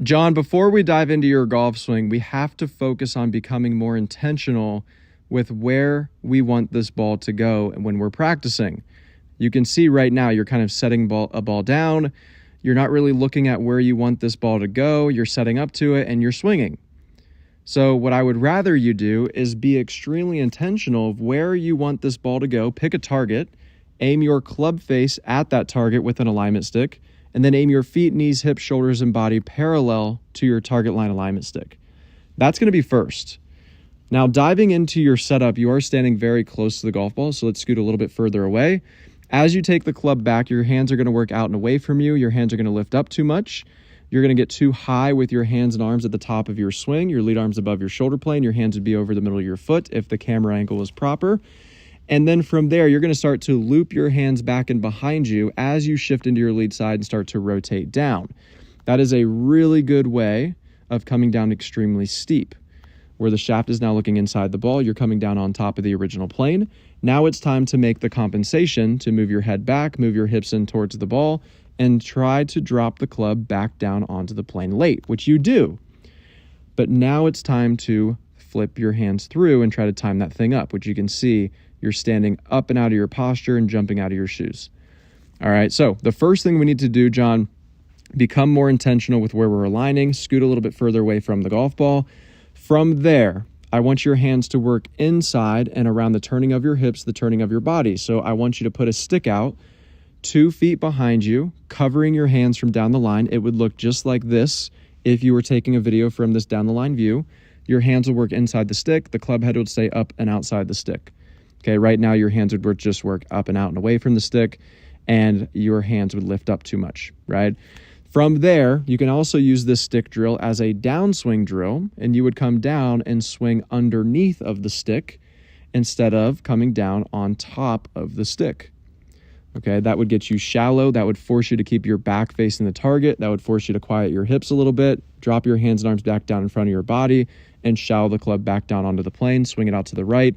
John, before we dive into your golf swing, we have to focus on becoming more intentional with where we want this ball to go when we're practicing. You can see right now you're kind of setting a ball down. You're not really looking at where you want this ball to go. You're setting up to it and you're swinging. So what I would rather you do is be extremely intentional of where you want this ball to go. Pick a target, aim your club face at that target with an alignment stick, and then aim your feet, knees, hips, shoulders, and body parallel to your target line alignment stick. That's going to be first. Now, diving into your setup, you are standing very close to the golf ball, so let's scoot a little bit further away. As you take the club back, your hands are going to work out and away from you. Your hands are going to lift up too much. You're going to get too high with your hands and arms at the top of your swing. Your lead arm's above your shoulder plane. Your hands would be over the middle of your foot if the camera angle is proper. And then from there, you're going to start to loop your hands back and behind you as you shift into your lead side and start to rotate down. That is a really good way of coming down extremely steep. Where the shaft is now looking inside the ball, you're coming down on top of the original plane. Now it's time to make the compensation to move your head back, move your hips in towards the ball, and try to drop the club back down onto the plane late, which you do. But now it's time to flip your hands through and try to time that thing up, which you can see you're standing up and out of your posture and jumping out of your shoes. All right, so the first thing we need to do, John, become more intentional with where we're aligning, scoot a little bit further away from the golf ball. From there, I want your hands to work inside and around the turning of your hips, the turning of your body. So I want you to put a stick out 2 feet behind you, covering your hands from down the line. It would look just like this if you were taking a video from this down the line view. Your hands will work inside the stick. The club head would stay up and outside the stick. Okay, right now your hands would just work up and out and away from the stick, and your hands would lift up too much, right? From there, you can also use this stick drill as a downswing drill, and you would come down and swing underneath of the stick instead of coming down on top of the stick. Okay, that would get you shallow. That would force you to keep your back facing the target. That would force you to quiet your hips a little bit, drop your hands and arms back down in front of your body, and shallow the club back down onto the plane, swing it out to the right.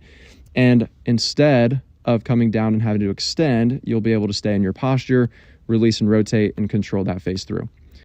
And instead of coming down and having to extend, you'll be able to stay in your posture, release and rotate, and control that face through.